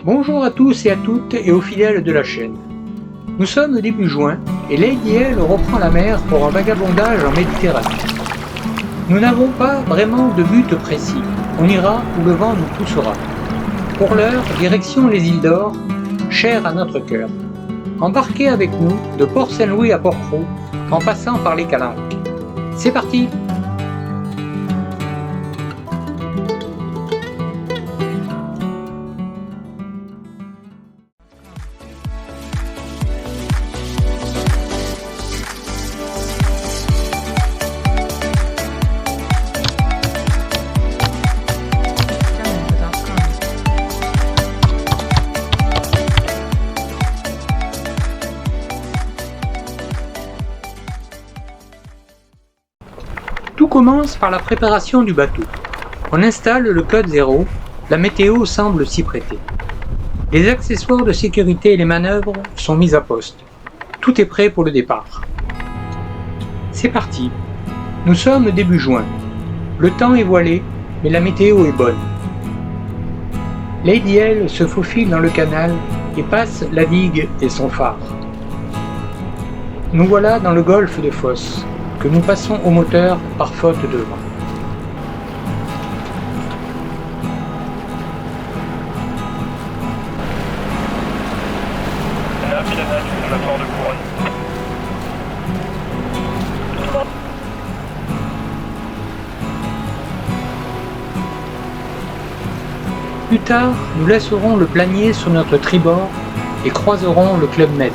Bonjour à tous et à toutes et aux fidèles de la chaîne. Nous sommes début juin et Lady L reprend la mer pour un vagabondage en Méditerranée. Nous n'avons pas vraiment de but précis, on ira où le vent nous poussera. Pour l'heure, direction les îles d'Or, chères à notre cœur. Embarquez avec nous de Port Saint-Louis à Port-Cros en passant par les Calanques. C'est parti! Tout commence par la préparation du bateau. On installe le code 0, la météo semble s'y prêter. Les accessoires de sécurité et les manœuvres sont mis à poste. Tout est prêt pour le départ. C'est parti. Nous sommes début juin. Le temps est voilé, mais la météo est bonne. Lady L se faufile dans le canal et passe la digue et son phare. Nous voilà dans le golfe de Fos, que nous passons au moteur par faute de vent. Plus tard, nous laisserons le planier sur notre tribord et croiserons le Club Med.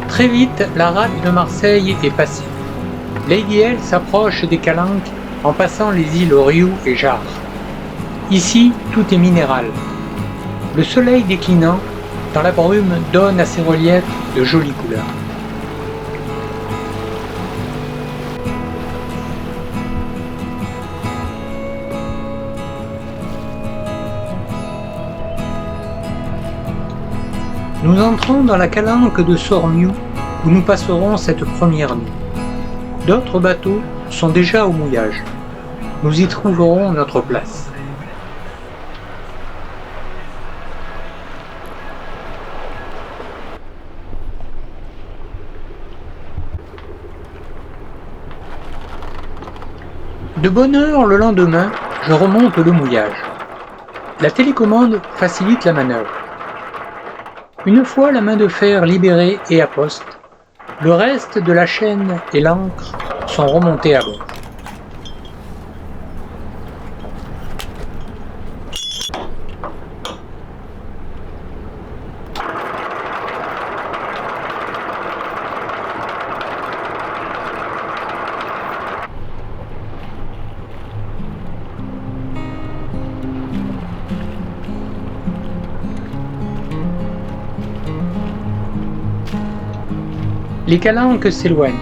Très vite, la rade de Marseille est passée. Lady L s'approche des Calanques en passant les îles Riou et Jarre. Ici, tout est minéral. Le soleil déclinant dans la brume donne à ces reliefs de jolies couleurs. Nous entrons dans la calanque de Sormiou où nous passerons cette première nuit. D'autres bateaux sont déjà au mouillage. Nous y trouverons notre place. De bonne heure le lendemain, je remonte le mouillage. La télécommande facilite la manœuvre. Une fois la main de fer libérée et à poste, le reste de la chaîne et l'ancre sont remontés à bord. Les Calanques s'éloignent,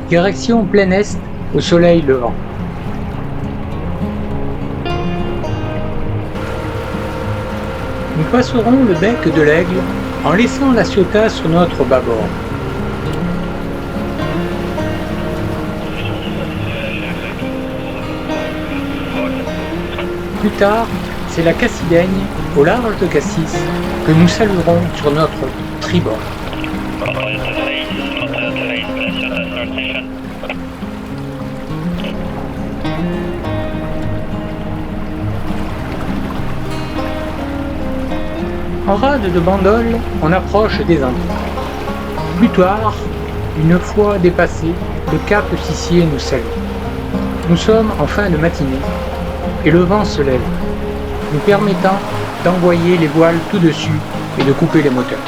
direction plein est au soleil levant. Nous passerons le bec de l'Aigle en laissant la Ciotat sur notre bâbord. Plus tard, c'est la Cassidaigne, au large de Cassis, que nous saluerons sur notre tribord. En rade de bandole, on approche des Antilles. Plus tard, une fois dépassé, le cap Sissier nous salue. Nous sommes en fin de matinée et le vent se lève, nous permettant d'envoyer les voiles tout dessus et de couper les moteurs.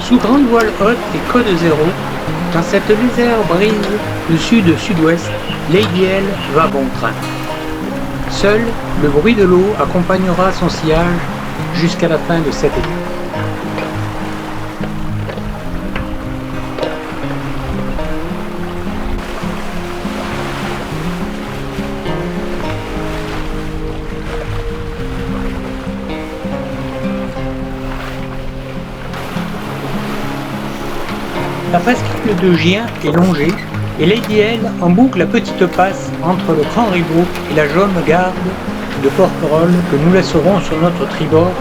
Sous grande voile haute et code 0, dans cette légère brise de sud-sud-ouest, Lady L va bon train. Seul le bruit de l'eau accompagnera son sillage jusqu'à la fin de cette étape. La presqu'île de Gien est longé et Lady L emboucle la petite passe entre le Grand Ribot et la jaune garde de Porquerolles que nous laisserons sur notre tribord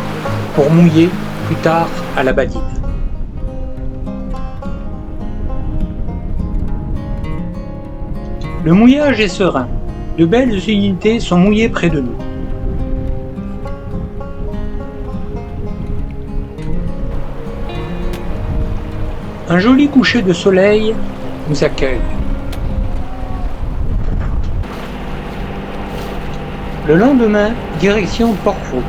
pour mouiller plus tard à la Badine. Le mouillage est serein. De belles unités sont mouillées près de nous. Un joli coucher de soleil nous accueille. Le lendemain, direction Port-Faux.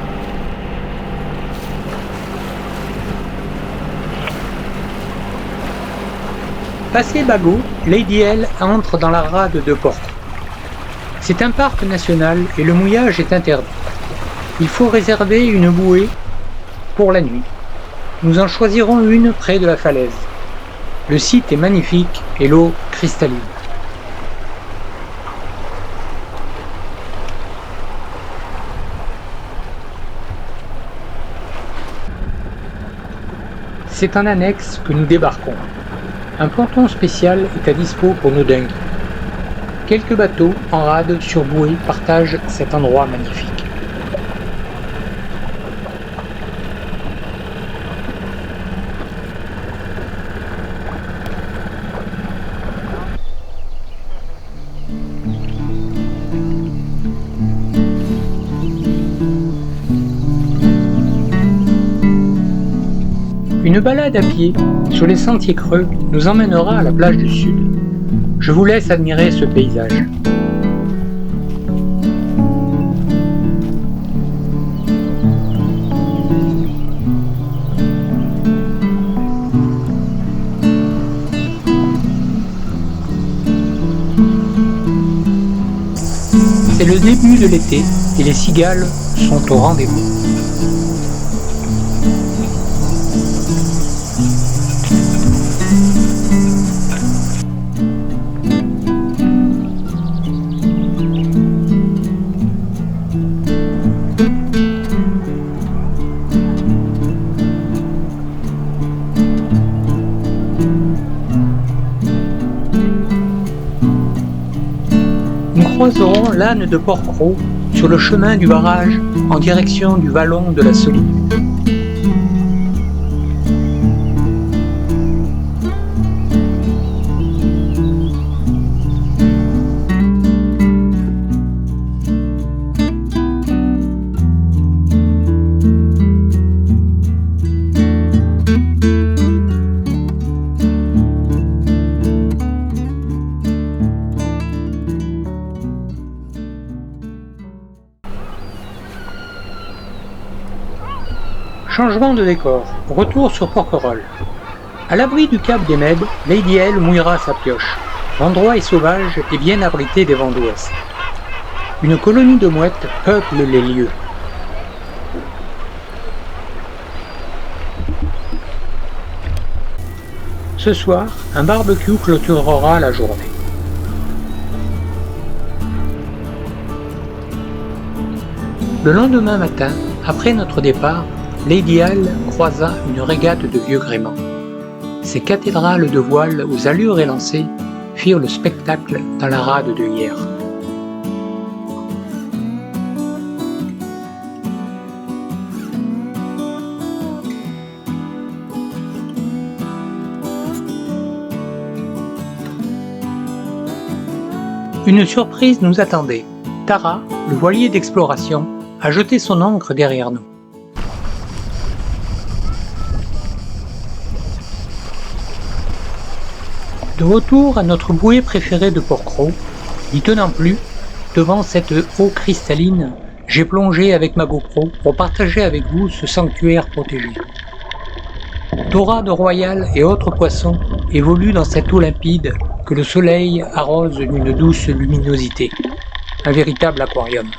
Passé Bagot, Lady L entre dans la rade de Port. C'est un parc national et le mouillage est interdit. Il faut réserver une bouée pour la nuit. Nous en choisirons une près de la falaise. Le site est magnifique et l'eau cristalline. C'est en annexe que nous débarquons. Un ponton spécial est à dispo pour nos dingues. Quelques bateaux en rade sur bouée partagent cet endroit magnifique. Une balade à pied sur les sentiers creux nous emmènera à la plage du sud. Je vous laisse admirer ce paysage. C'est le début de l'été et les cigales sont au rendez-vous. Nous croiserons l'âne de Port-Cros sur le chemin du barrage en direction du vallon de la Solide. Changement de décor, retour sur Porquerolles. À l'abri du cap des Mèdes, Lady L mouillera sa pioche. L'endroit est sauvage et bien abrité des vents d'ouest. Une colonie de mouettes peuple les lieux. Ce soir, un barbecue clôturera la journée. Le lendemain matin, après notre départ, Lady L croisa une régate de vieux gréements. Ces cathédrales de voile aux allures élancées firent le spectacle dans la rade de hier. Une surprise nous attendait. Tara, le voilier d'exploration, a jeté son ancre derrière nous. De retour à notre bouée préférée de Port-Cros, n'y tenant plus, devant cette eau cristalline, j'ai plongé avec ma GoPro pour partager avec vous ce sanctuaire protégé. Dorades royales et autres poissons évoluent dans cette eau limpide que le soleil arrose d'une douce luminosité. Un véritable aquarium.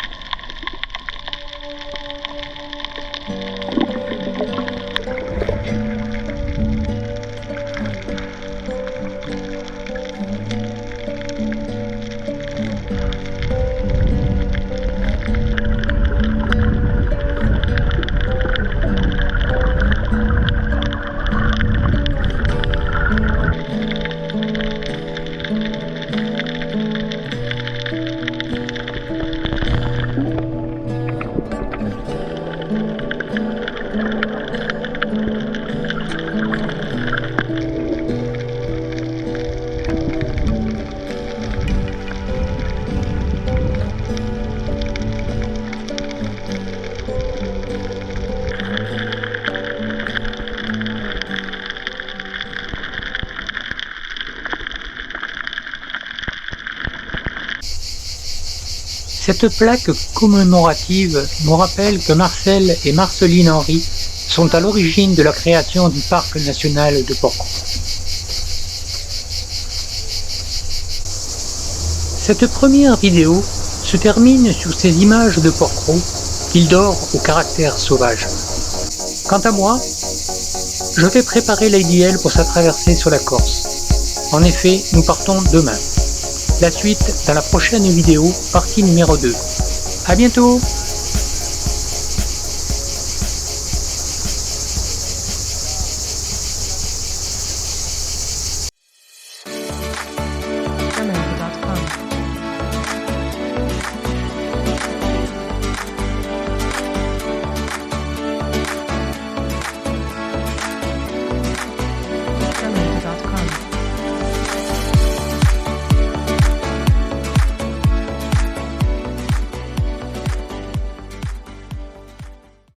Cette plaque commémorative nous rappelle que Marcel et Marceline Henry sont à l'origine de la création du parc national de Porquerolles. Cette première vidéo se termine sur ces images de Porquerolles, île d'or au caractère sauvage. Quant à moi, je vais préparer Lady L pour sa traversée sur la Corse. En effet, nous partons demain. La suite dans la prochaine vidéo, partie numéro 2. À bientôt!